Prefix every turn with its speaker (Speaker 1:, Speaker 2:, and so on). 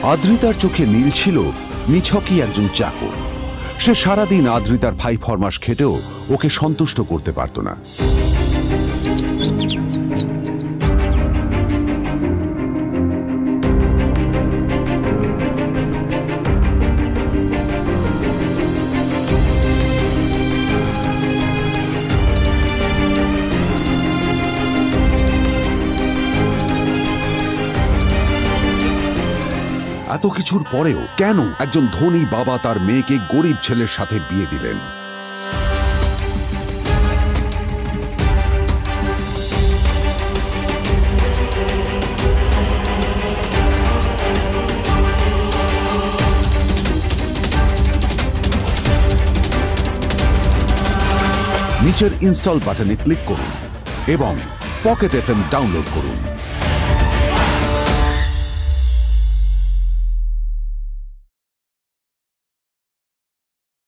Speaker 1: আদ্রিতার চোখে নীল ছিল নিছকই একজন চাকর। সে সারাদিন আদ্রিতার ভাই ফরমাস খেটেও ওকে সন্তুষ্ট করতে পারত না। এত কিছুর পরেও কেন একজন ধনী বাবা তার মেয়েকে গরিব ছেলের সাথে বিয়ে দিলেন? নিচের ইনস্টল বাটনে ক্লিক করুন এবং পকেট FM ডাউনলোড করুন।